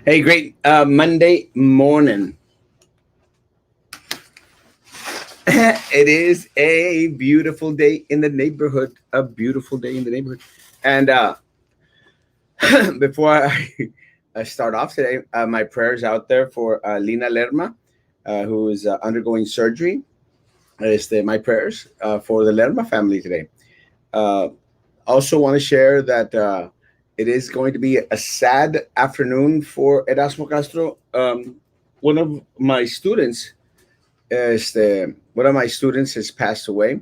Hey, great Monday morning. It is a beautiful day in the neighborhood. A beautiful day in the neighborhood. And before I start off today, my prayers out there for Lina Lerma, who is undergoing surgery. My prayers for the Lerma family today. Uh, Also, want to share that it is going to be a sad afternoon for Erasmo Castro. One of my students one of my students has passed away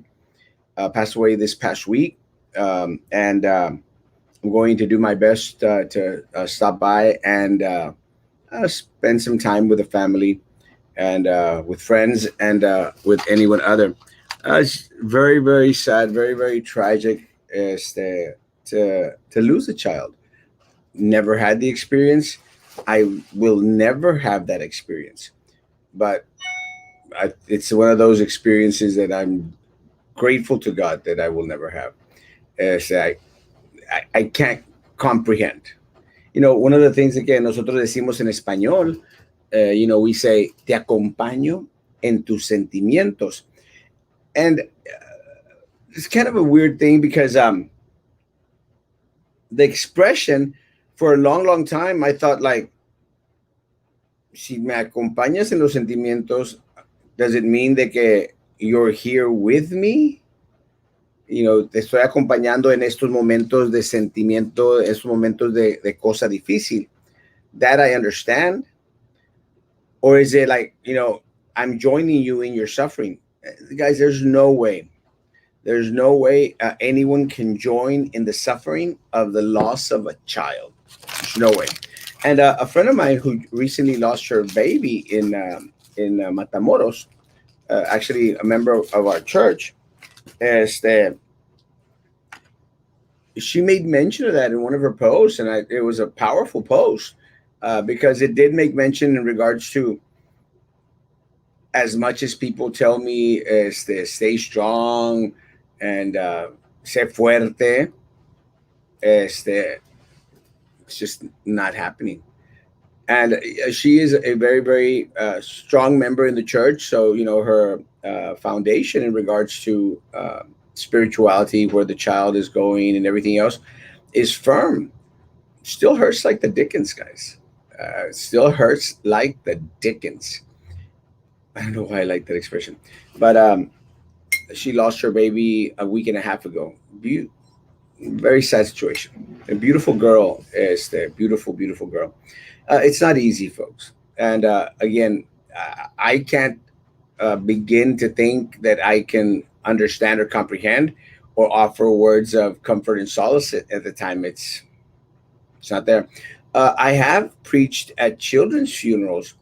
this past week, and I'm going to do my best to stop by and spend some time with the family and with friends and with anyone other. It's very, very sad, very, very tragic to lose a child. Never had the experience. I will never have that experience. But it's one of those experiences that I'm grateful to God that I will never have. So I can't comprehend. One of the things que nosotros decimos en español, we say, te acompaño en tus sentimientos. And it's kind of a weird thing because the expression for a long, long time, I thought like, si me acompañas en los sentimientos, does it mean de que you're here with me? Te estoy acompañando en estos momentos de sentimiento, estos momentos de cosa difícil. That I understand. Or is it like, I'm joining you in your suffering? Guys, there's no way. There's no way anyone can join in the suffering of the loss of a child. There's no way. And a friend of mine who recently lost her baby in Matamoros, actually a member of our church, she made mention of that in one of her posts, and it was a powerful post because it did make mention in regards to, as much as people tell me, stay strong and sé fuerte, it's just not happening. And she is a very, very strong member in the church. So, her foundation in regards to spirituality, where the child is going and everything else, is firm. Still hurts like the Dickens, guys. Still hurts like the Dickens. I don't know why I like that expression. But she lost her baby a week and a half ago. Very sad situation. A beautiful girl is the beautiful, beautiful girl. It's not easy, folks. And again, I can't begin to think that I can understand or comprehend or offer words of comfort and solace at the time. It's not there. I have preached at children's funerals.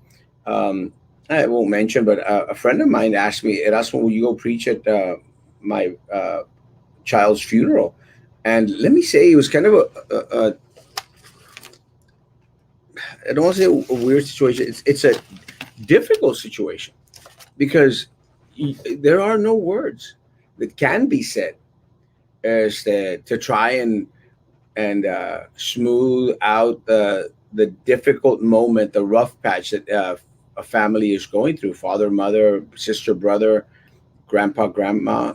I won't mention, but a friend of mine asked me, Erasmo, will you go preach at my child's funeral? And let me say, it was kind of I don't want to say a weird situation. It's a difficult situation because there are no words that can be said as to try and smooth out the difficult moment, the rough patch that a family is going through. Father, mother, sister, brother, grandpa, grandma.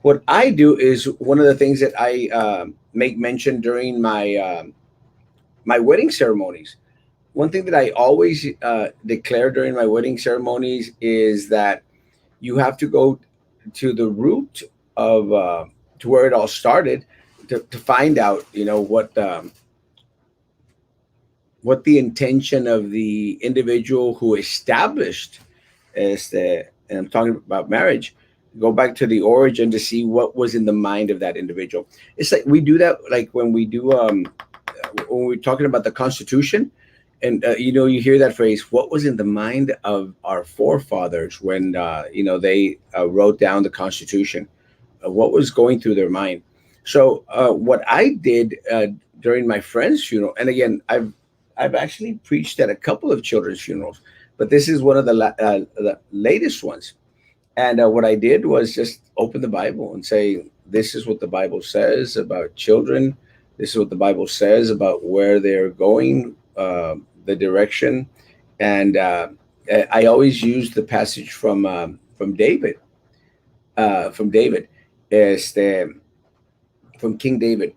What I do is one of the things that I make mention during my wedding ceremonies. One thing that I always declare during my wedding ceremonies is that you have to go to the root of to where it all started to find out, what the intention of the individual who established and I'm talking about marriage, go back to the origin to see what was in the mind of that individual. It's like we do that, like when we do when we're talking about the Constitution, and you hear that phrase, what was in the mind of our forefathers when they wrote down the Constitution, what was going through their mind. So what I did during my friend's funeral, and again, I've actually preached at a couple of children's funerals, but this is one of the latest ones. And what I did was just open the Bible and say, this is what the Bible says about children. This is what the Bible says about where they're going the direction. And I always use the passage from David, from David, este, from King David.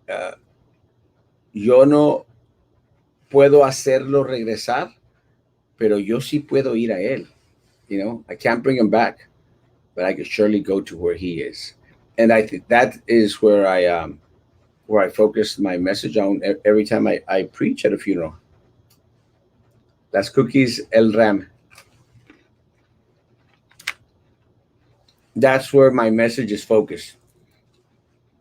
Uh, Yo no puedo hacerlo regresar, pero yo sí puedo ir a él. You know, I can't bring him back, but I can surely go to where he is. And I think that is where I focus my message on every time I preach at a funeral. Las cookies, el ram. That's where my message is focused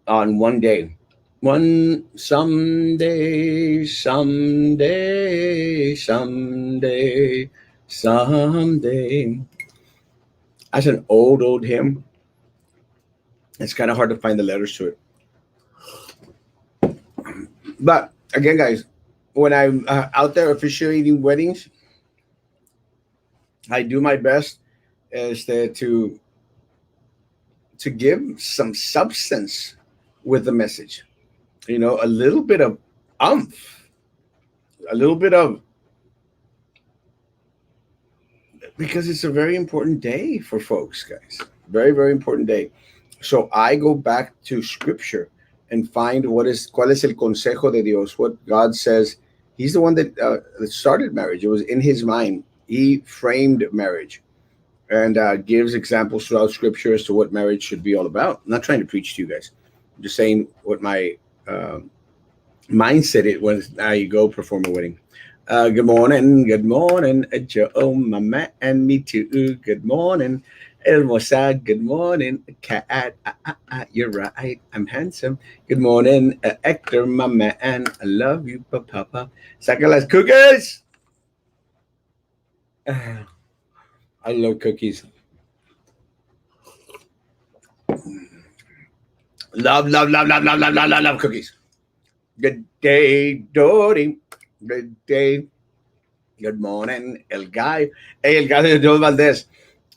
on one day. One someday, someday, someday, someday. That's an old hymn. It's kind of hard to find the letters to it. But again, guys, when I'm out there officiating weddings, I do my best is to give some substance with the message. You know, a little bit of umph, a little bit of, because it's a very important day for folks, guys. Very, very important day. So I go back to scripture and find cuál es el consejo de Dios, what God says. He's the one that started marriage. It was in his mind. He framed marriage and gives examples throughout scripture as to what marriage should be all about. I'm not trying to preach to you guys. I'm just saying what my mindset is when I go perform a wedding. Good morning, Joe, mama, and me too. Good morning, Hermosa. Good morning, cat. You're right, I'm handsome. Good morning, Hector, my man. I love you, papa. Saca las cookies. I love cookies. Love cookies. Good day, Dory. Good day. Good morning, El Guy. Hey, El Guy de Joe Valdez.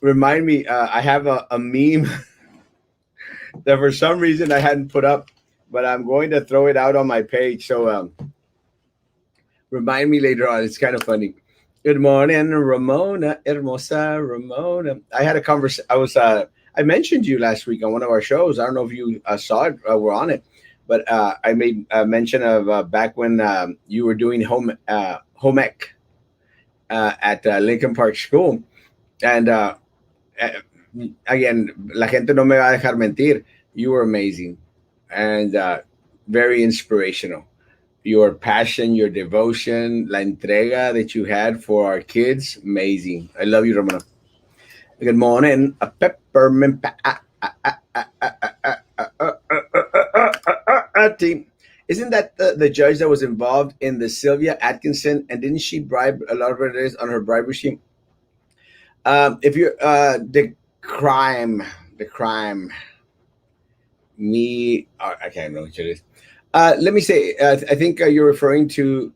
Remind me, I have a meme that for some reason I hadn't put up, but I'm going to throw it out on my page. So remind me later on. It's kind of funny. Good morning, Ramona, Hermosa, Ramona. I had a conversation. I mentioned you last week on one of our shows. I don't know if you saw it, were on it, but I made mention of back when you were doing home ec at Lincoln Park School. And again, la gente no me va a dejar mentir. You were amazing and very inspirational. Your passion, your devotion, la entrega that you had for our kids, amazing. I love you, Ramona. Good morning, a peppermint team. Isn't that the judge that was involved in the Sylvia Atkinson, and didn't she bribe a lot of it on her bribery scheme? If you're the crime, me, I can't know what it is. Let me say, I think you're referring to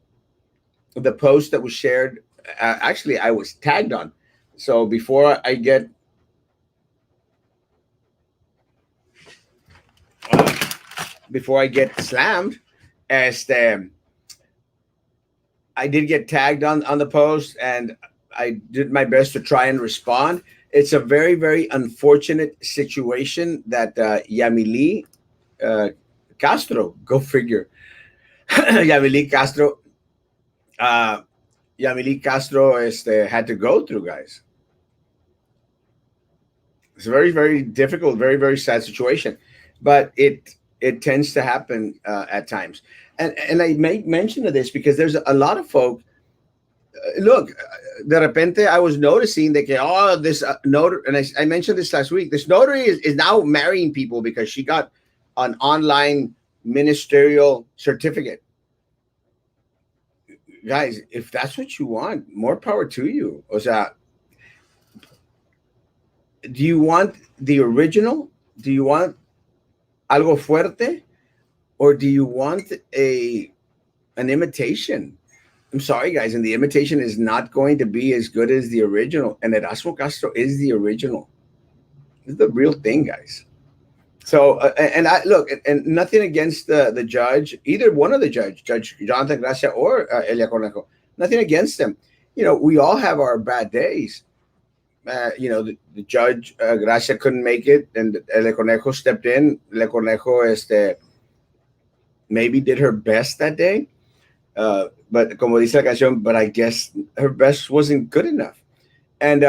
the post that was shared. Actually, I was tagged on. So before I get slammed, as I did get tagged on the post, and I did my best to try and respond. It's a very, very unfortunate situation that Yamili Castro, go figure, Yamili Castro, had to go through, guys. It's a very, very difficult, very, very sad situation, but it tends to happen at times. And I make mention of this because there's a lot of folk. Look, de repente I was noticing that this notary, and I mentioned this last week. This notary is now marrying people because she got an online ministerial certificate. Guys, if that's what you want, more power to you. O sea, do you want the original? Do you want algo fuerte? Or do you want an imitation? I'm sorry, guys, and the imitation is not going to be as good as the original. And Erasmo Castro is the original. This is the real thing, guys. So and I look, and nothing against the judge, either one of the Judge Jonathan Gracia or Elia Cornejo, nothing against them. We all have our bad days. The judge Gracia couldn't make it, and Elia Cornejo stepped in. Elia Cornejo maybe did her best that day, but como dice la canción, but I guess her best wasn't good enough. And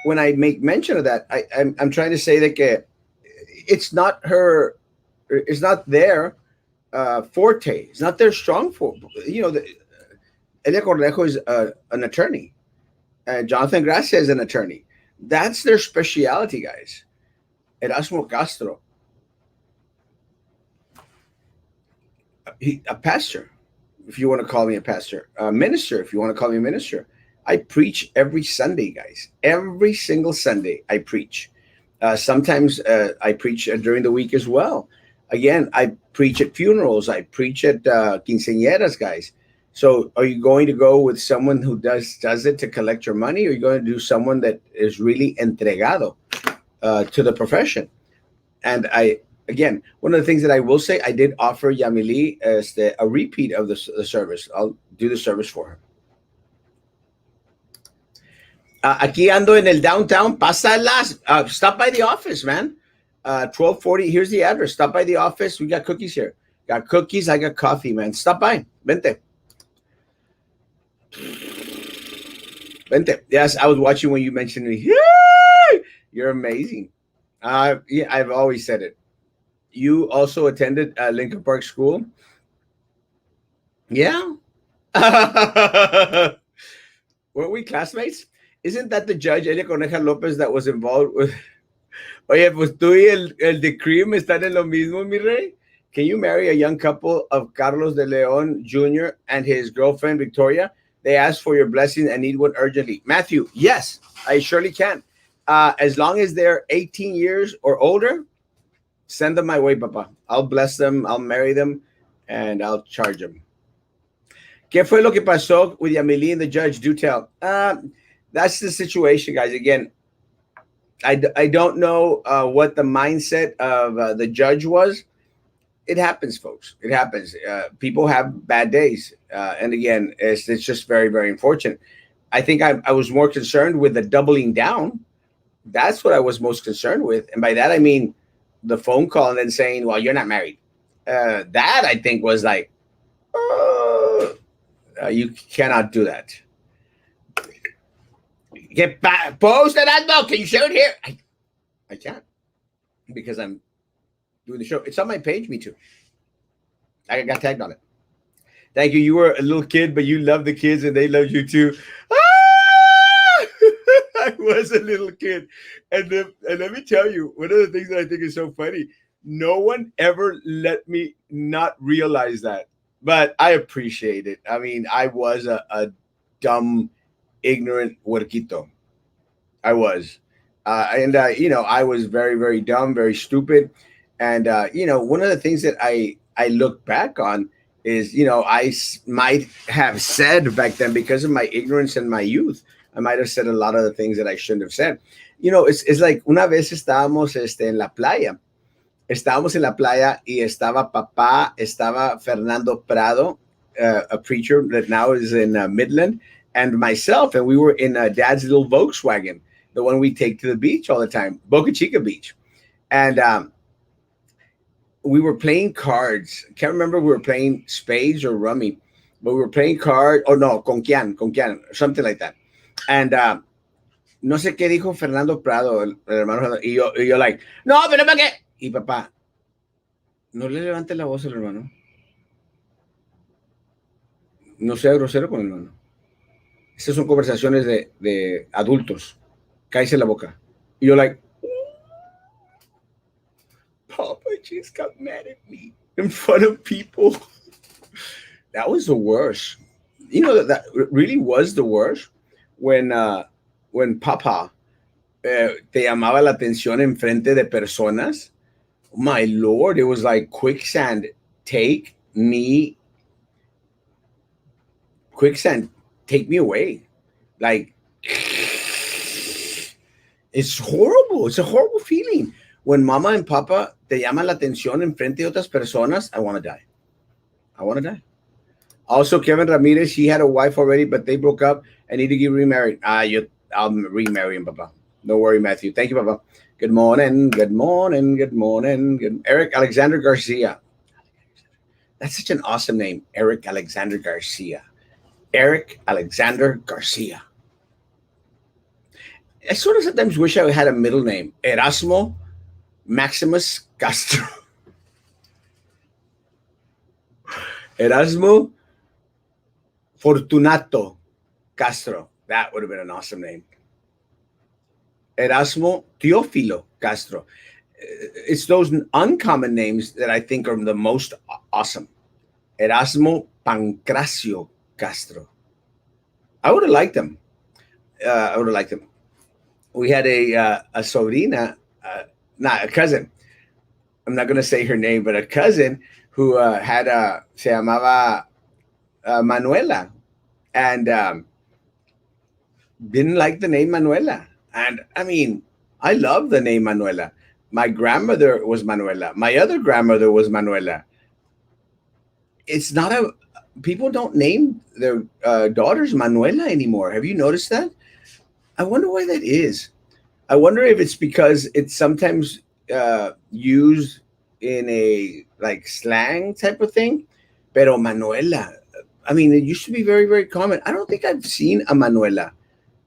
when I make mention of that, I'm trying to say that it's not her, it's not their forte. It's not their strong forte. Elia Cornejo is an attorney, and Jonathan Gracia is an attorney. That's their specialty, guys. Erasmo Castro, a pastor, if you want to call me a pastor, a minister, if you want to call me a minister. I preach every Sunday, guys. Every single Sunday, I preach. Sometimes I preach during the week as well. Again, I preach at funerals. I preach at quinceañeras, guys. So are you going to go with someone who does it to collect your money, or are you going to do someone that is really entregado to the profession? And again, one of the things that I will say, I did offer Yamili a repeat of the service. I'll do the service for her. Aquí ando en el downtown. Pásalas. Stop by the office, man. 1240. Here's the address. Stop by the office. We got cookies here. Got cookies. I got coffee, man. Stop by. Vente. Vente. Yes, I was watching when you mentioned me. Yay! You're amazing. Yeah, I've always said it. You also attended Lincoln Park School? Yeah. Weren't we classmates? Isn't that the judge, Elia Coneja Lopez, that was involved with... Oye, pues tú y el de Cream están en lo mismo, mi rey. Can you marry a young couple of Carlos de Leon Jr. and his girlfriend, Victoria? They asked for your blessing and need one urgently. Matthew, yes, I surely can. As long as they're 18 years or older, send them my way, Papa. I'll bless them, I'll marry them, and I'll charge them. ¿Qué fue lo que pasó with Yamili and the judge? Do tell. That's the situation, guys. Again, I don't know what the mindset of the judge was. It happens, folks. It happens. People have bad days. And again, it's just very, very unfortunate. I think I was more concerned with the doubling down. That's what I was most concerned with. And by that, I mean the phone call and then saying, well, you're not married. That, I think, was like, you cannot do that. Get back, post that no. Can you share it here? I can't, because I'm doing the show. It's on my page. Me too. I got tagged on it. Thank you. You were a little kid, but you love the kids and they love you too. I was a little kid. And let me tell you, one of the things that I think is so funny, no one ever let me not realize that. But I appreciate it. I mean, I was a dumb, ignorant huerquito. I was. I was very, very dumb, very stupid. And, one of the things that I look back on is, I might have said back then, because of my ignorance and my youth, I might have said a lot of the things that I shouldn't have said. It's like una vez estábamos en la playa. Estábamos en la playa y estaba papá, estaba Fernando Prado, a preacher that now is in Midland, and myself, and we were in Dad's little Volkswagen, the one we take to the beach all the time, Boca Chica Beach. And we were playing cards. I can't remember if we were playing spades or rummy, but we were playing cards. Oh, no, con quién, something like that. And no sé qué dijo Fernando Prado, el hermano, y yo like, no, pero ¿para qué? Y papá, no le levante la voz al hermano. No sea grosero con el hermano. Estas son conversaciones de adultos. Cállese la boca. Y yo like, Papa just got mad at me in front of people. That was the worst. That really was the worst when Papa te llamaba la atención en frente de personas. My Lord, it was like quicksand. Take me away. Like, it's horrible. It's a horrible feeling when Mama and Papa te llama la atención en frente de otras personas, I want to die. I want to die. Also, Kevin Ramirez, he had a wife already, but they broke up and need to get remarried. I'll remarry him, Papa. Don't worry, Matthew. Thank you, Papa. Good morning. Good morning. Good morning. Good. Erik Alexander Garcia. That's such an awesome name, Erik Alexander Garcia. Erik Alexander Garcia. I sort of sometimes wish I had a middle name, Erasmo Maximus Castro. Erasmo Fortunato Castro. That would have been an awesome name. Erasmo Teófilo Castro. It's those uncommon names that I think are the most awesome. Erasmo Pancracio Castro. I would have liked them. We had a sobrina, not a cousin. I'm not going to say her name, but a cousin who had se llamaba Manuela, and didn't like the name Manuela. And I mean, I love the name Manuela. My grandmother was Manuela. My other grandmother was Manuela. It's not a people don't name their daughters Manuela anymore. Have you noticed that? I wonder why that is. I wonder if it's because it's sometimes used in a like slang type of thing. Pero Manuela, I mean, it used to be very, very common. I don't think I've seen a Manuela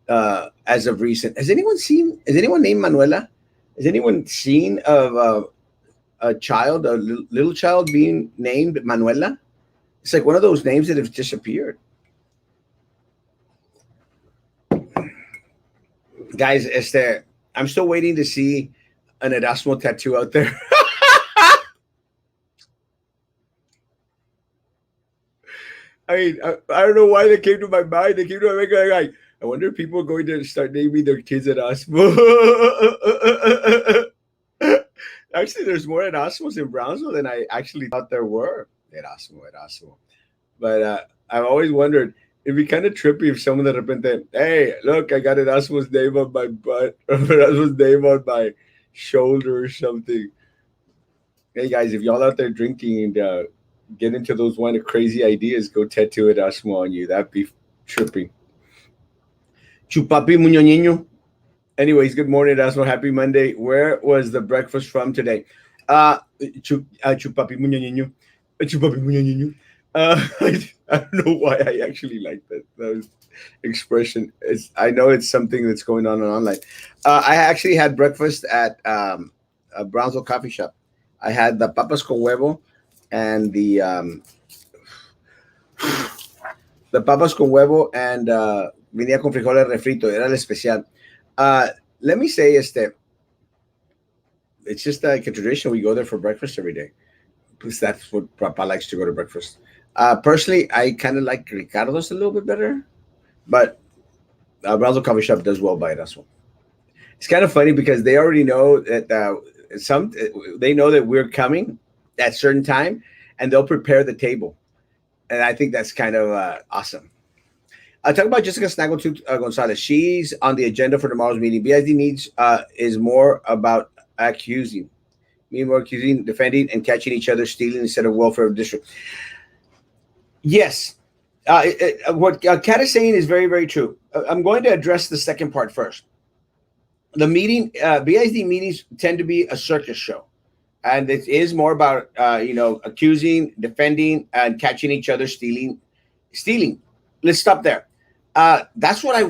as of recent. Has anyone named Manuela? Has anyone seen of a child, a little child being named Manuela? It's like one of those names that have disappeared. Guys, I'm still waiting to see an Erasmo tattoo out there. I mean, I don't know why they came to my mind. They came to my mind like, I wonder if people are going to start naming their kids Erasmo. Actually, there's more Erasmos in Brownsville than I actually thought there were. Erasmo. But I've always wondered, it'd be kind of trippy if someone that repente, hey, look, I got Erasmo's name on my butt, or Erasmo's name on my shoulder or something. Hey, guys, if y'all out there drinking and get into those kind of crazy ideas, go tattoo Erasmo on you. That'd be trippy. Chupapi Muñoñino. Anyways, good morning, Erasmo. Happy Monday. Where was the breakfast from today? Chupapi Muñoñino. Chupapi Muñoñino. I don't know why I actually like that expression. I know it's something that's going on online. I actually had breakfast at a Brownsville coffee shop. I had the papas con huevo and the papas con huevo and venía con frijoles refrito. Era el especial. Let me say, it's just like a tradition. We go there for breakfast every day because that's what Papa likes to go to breakfast. Personally, I kind of like Ricardo's a little bit better, but Brownsville Coffee Shop does well by it as well. It's kind of funny because they already know that they know that we're coming at a certain time, and they'll prepare the table, and I think that's kind of awesome. I'll talk about Jessica Snaggletooth González. She's on the agenda for tomorrow's meeting. BISD needs is more about accusing, defending, and catching each other stealing instead of welfare of district. Yes. What Kat is saying is very, very true. I'm going to address the second part first. The meeting, BISD meetings tend to be a circus show. And it is more about, accusing, defending, and catching each other stealing. Let's stop there. That's what I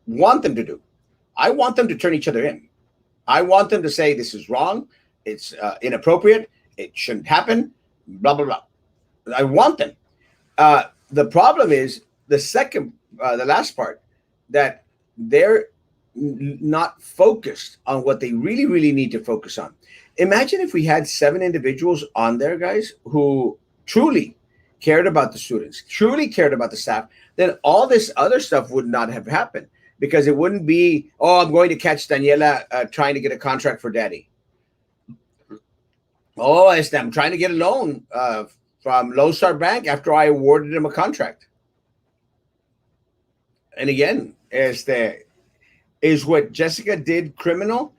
want them to do. I want them to turn each other in. I want them to say, this is wrong. It's inappropriate. It shouldn't happen. Blah, blah, blah. I want them. The problem is the last part, that they're not focused on what they really, really need to focus on. Imagine if we had 7 individuals on there, guys, who truly cared about the students, truly cared about the staff, then all this other stuff would not have happened, because it wouldn't be, oh, I'm going to catch Daniela trying to get a contract for daddy. Oh, I'm trying to get a loan from Lone Star Bank after I awarded him a contract. And again, is what Jessica did criminal?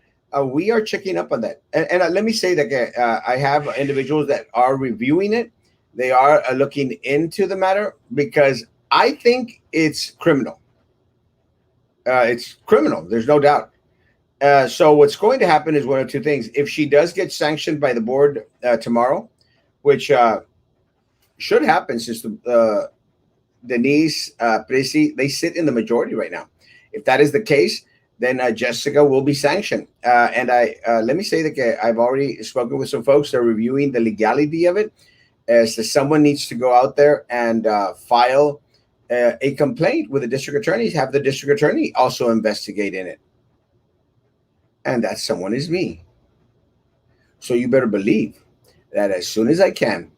We are checking up on that. And let me say that I have individuals that are reviewing it. They are looking into the matter because I think it's criminal. It's criminal. There's no doubt. So what's going to happen is one of two things. If she does get sanctioned by the board tomorrow, which should happen since Denise Presi, they sit in the majority right now. If that is the case, then Jessica will be sanctioned. And I let me say that I've already spoken with some folks that are reviewing the legality of it. As to someone needs to go out there and file a complaint with the district attorney, have the district attorney also investigate in it. And that someone is me. So you better believe that as soon as I can,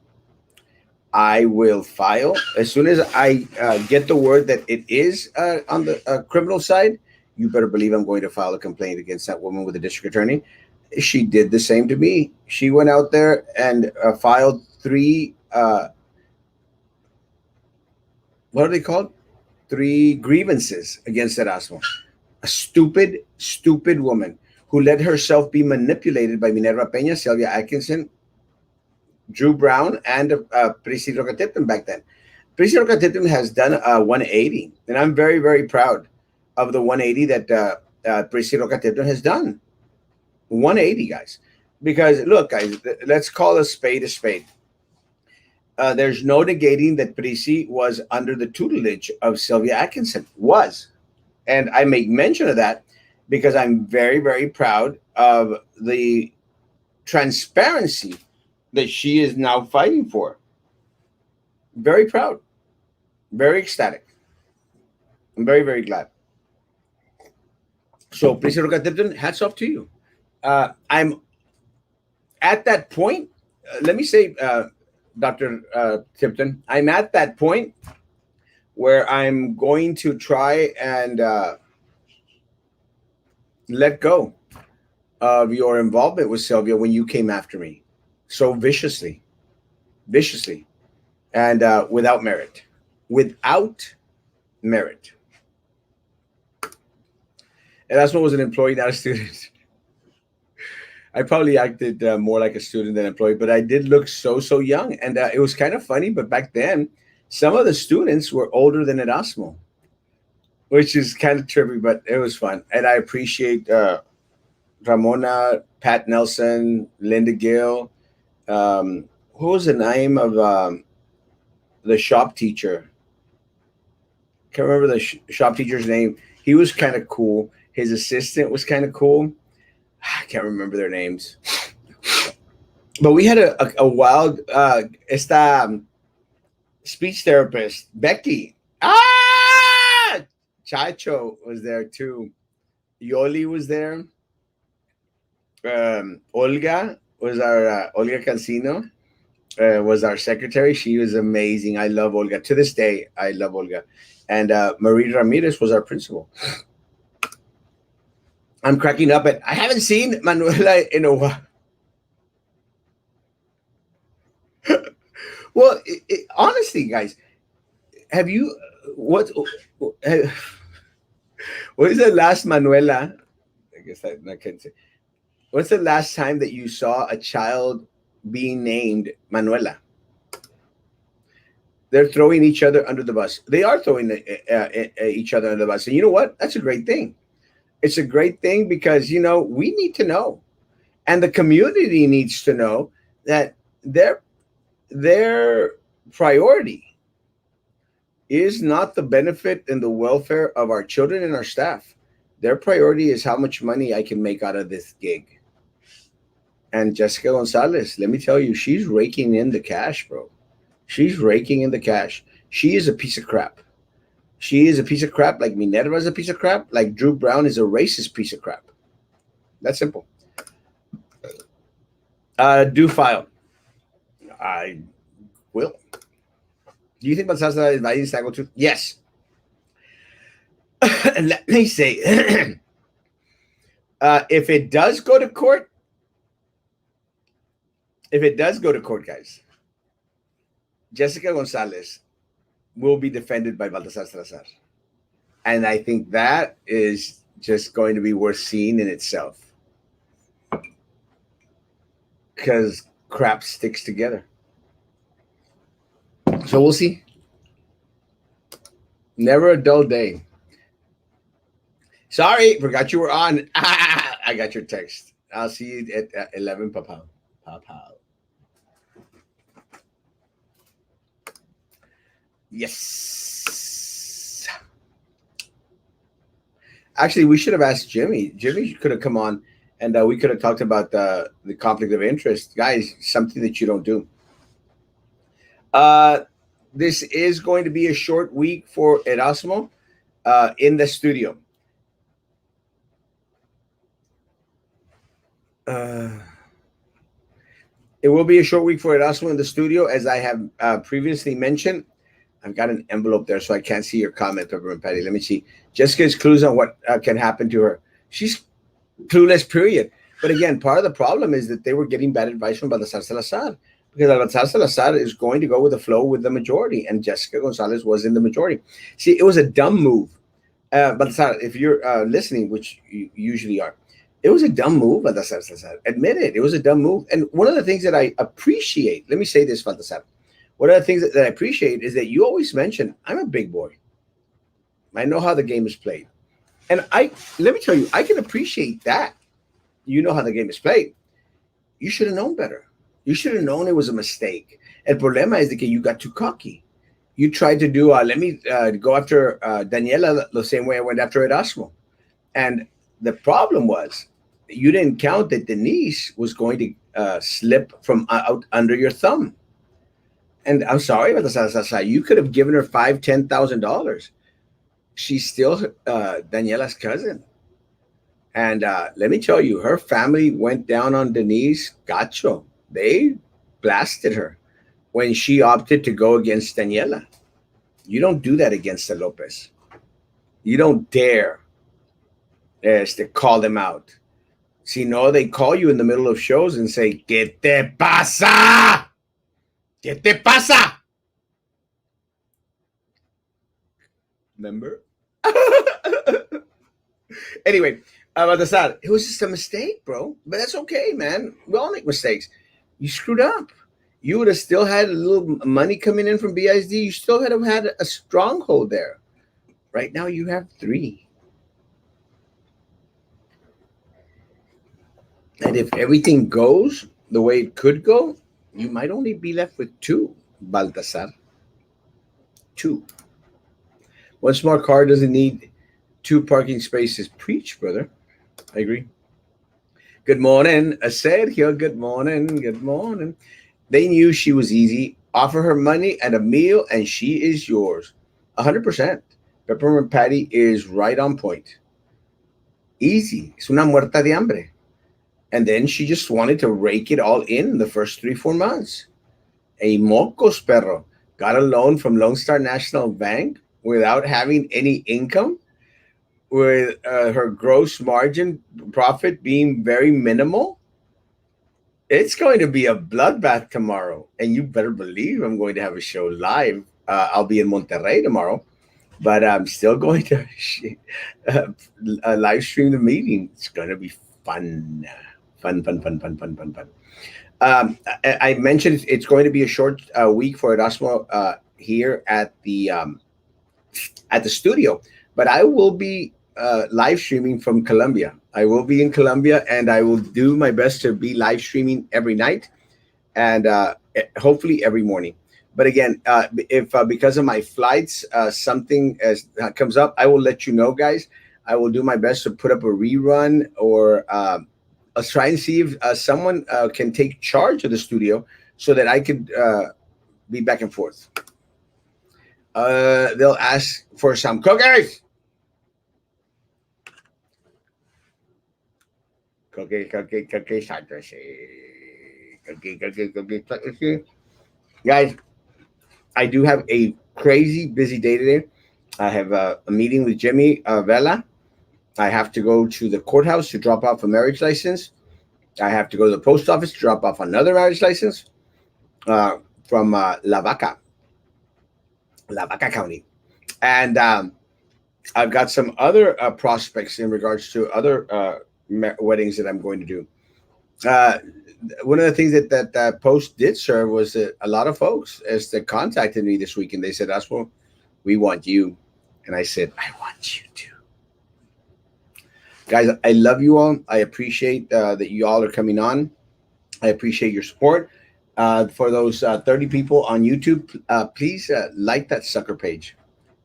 I will file. As soon as I get the word that it is on the criminal side, you better believe I'm going to file a complaint against that woman with the district attorney. She did the same to me. She went out there and filed 3, what are they called? 3 grievances against Erasmo. A stupid, stupid woman who let herself be manipulated by Minerva Peña, Sylvia Atkinson, Drew Brown, and Priscilla Rocatipton back then. Priscilla Rocatipton has done a 180, and I'm very, very proud of the 180 that Priscilla Rocatipton has done. 180, guys. Because, look, guys, let's call a spade a spade. There's no negating that Prisi was under the tutelage of Sylvia Atkinson. Was. And I make mention of that because I'm very, very proud of the transparency that she is now fighting for. Very proud. Very ecstatic. I'm very, very glad. So, Priscilla Rocatipton, hats off to you. I'm at that point. Let me say, Dr. Tipton, I'm at that point where I'm going to try and let go of your involvement with Sylvia when you came after me so viciously, and without merit. Erasmo was an employee, not a student. I probably acted more like a student than employee, but I did look so young. And it was kind of funny, but back then, some of the students were older than Erasmo, which is kind of trippy, but it was fun. And I appreciate Ramona, Pat Nelson, Linda Gill. Who was the name of the shop teacher? Can't remember the shop teacher's name. He was kind of cool. His assistant was kind of cool. I can't remember their names. But we had a wild speech therapist, Becky. Chacho was there too. Yoli was there. Olga was our Olga Cancino was our secretary. She was amazing. I love Olga. To this day, I love Olga. And Marie Ramirez was our principal. I'm cracking up at I haven't seen Manuela in a while. Well, honestly, guys, have you what is the last Manuela? I guess I can't say. What's the last time that you saw a child being named Manuela? They're throwing each other under the bus. They are throwing each other under the bus. And you know what? That's a great thing. It's a great thing because, we need to know. And the community needs to know that their priority is not the benefit and the welfare of our children and our staff. Their priority is how much money I can make out of this gig. And Jessica González, let me tell you, she's raking in the cash, bro. She's raking in the cash. She is a piece of crap. She is a piece of crap like Minerva is a piece of crap, like Drew Brown is a racist piece of crap. That's simple. Do file. I will. Do you think Balsasa is buying Snaggletooth? Yes. Let me say, if it does go to court, guys, Jessica González will be defended by Baltasar Salazar. And I think that is just going to be worth seeing in itself. because crap sticks together. So we'll see. Never a dull day. Sorry, forgot you were on. I got your text. I'll see you at 11, Papa. Papa. Yes. Actually, we should have asked Jimmy. Jimmy could have come on, and we could have talked about the conflict of interest. Guys, something that you don't do. Uh, this is going to be a short week for Erasmo in the studio. It will be a short week for Erasmo in the studio, as I have previously mentioned. I've got an envelope there, so I can't see your comment, Peppermint Patty. Let me see. Jessica's clues on what can happen to her. She's clueless, period. But again, part of the problem is that they were getting bad advice from Baltasar Salazar, because Baltasar Salazar is going to go with the flow with the majority, and Jessica González was in the majority. See, it was a dumb move. Baltasar, if you're listening, which you usually are, it was a dumb move, Baltasar Salazar. Admit it. It was a dumb move. And one of the things that I appreciate, let me say this, Baltasar. One of the things that I appreciate is that you always mention, I'm a big boy. I know how the game is played. And let me tell you, I can appreciate that. You know how the game is played. You should have known better. You should have known it was a mistake. El problema is that you got too cocky. You tried to do, let me go after Daniela the same way I went after Erasmo. And the problem was, you didn't count that Denise was going to slip from out under your thumb. And I'm sorry about the you could have given her $5,000-$10,000. She's still Daniela's cousin. And let me tell you, her family went down on Denise Gacho. They blasted her when she opted to go against Daniela. You don't do that against the Lopez. You don't dare to call them out. See, no, they call you in the middle of shows and say, ¿Qué te pasa? ¿Qué te pasa? Remember? Anyway, Baltasar, it was just a mistake, bro. But that's okay, man. We all make mistakes. You screwed up. You would have still had a little money coming in from Bisd. You still would have had a stronghold there. Right now, you have 3. And if everything goes the way it could go, you might only be left with 2, Baltasar. 2. One smart car doesn't need 2 parking spaces. Preach, brother. I agree. Good morning, Sergio. Good morning. Good morning. They knew she was easy. Offer her money and a meal, and she is yours. 100%. Peppermint Patty is right on point. Easy. Es una muerta de hambre. And then she just wanted to rake it all in the first 3-4 months. A mocos perro got a loan from Lone Star National Bank without having any income, with her gross margin profit being very minimal. It's going to be a bloodbath tomorrow. And you better believe I'm going to have a show live. I'll be in Monterrey tomorrow, but I'm still going to live stream the meeting. It's going to be fun. Fun. I mentioned it's going to be a short week for Erasmo here at the studio, but I will be live streaming from Colombia. I will be in Colombia, and I will do my best to be live streaming every night and hopefully every morning. But again, if because of my flights, something comes up, I will let you know, guys. I will do my best to put up a rerun, or I'll try and see if someone can take charge of the studio so that I could be back and forth. They'll ask for some cookies. Cookie. Guys, I do have a crazy busy day today. I have a meeting with Jimmy Vela. I have to go to the courthouse to drop off a marriage license. I have to go to the post office to drop off another marriage license from La Vaca County. And I've got some other prospects in regards to other weddings that I'm going to do. uh, one of the things that post did serve was that a lot of folks as they contacted me this week and they said, "Aspo, we want you," and I said, "I want you too." Guys, I love you all. I appreciate that you all are coming on. I appreciate your support. For those 30 people on YouTube, please like that sucker page.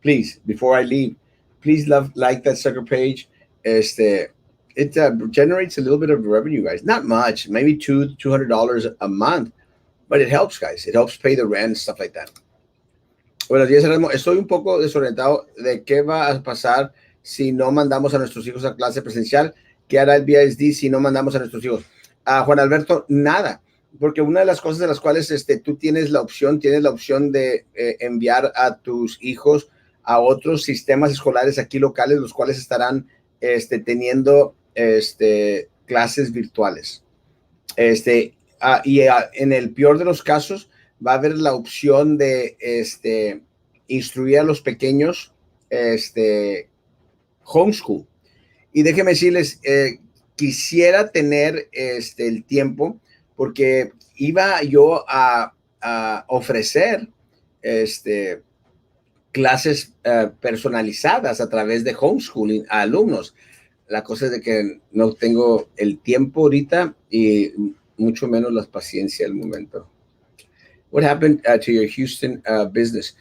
Please, before I leave, please like that sucker page. Este, it generates a little bit of revenue, guys. Not much, maybe $200 a month, but it helps, guys. It helps pay the rent, stuff like that. Buenos días, Erasmo. Estoy un poco desorientado de qué va a pasar si no mandamos a nuestros hijos a clase presencial. ¿Qué hará el BISD si no mandamos a nuestros hijos? A Juan Alberto, nada. Porque una de las cosas de las cuales tú tienes la opción de enviar a tus hijos a otros sistemas escolares aquí locales, los cuales estarán teniendo clases virtuales. En el peor de los casos, va a haber la opción de instruir a los pequeños homeschool. Y déjenme decirles, quisiera tener el tiempo porque iba yo a ofrecer clases personalizadas a través de homeschooling a alumnos. La cosa es de que no tengo el tiempo ahorita y mucho menos la paciencia al momento. What happened to your Houston business?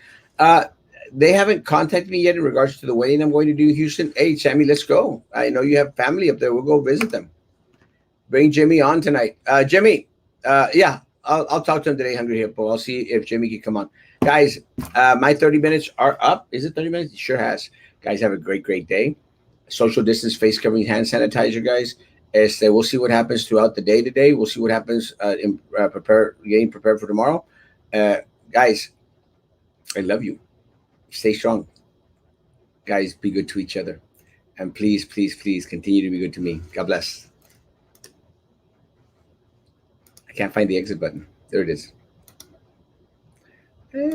They haven't contacted me yet in regards to the wedding I'm going to do in Houston. Hey, Sammy, let's go. I know you have family up there. We'll go visit them. Bring Jimmy on tonight. Jimmy, yeah, I'll talk to him today, Hungry Hippo. I'll see if Jimmy can come on. Guys, my 30 minutes are up. Is it 30 minutes? It sure has. Guys, have a great, great day. Social distance, face covering, hand sanitizer, guys. We'll see what happens throughout the day today. We'll see what happens getting prepared for tomorrow. Guys, I love you. Stay strong. Guys, be good to each other. And please, please, please continue to be good to me. God bless. I can't find the exit button. There it is.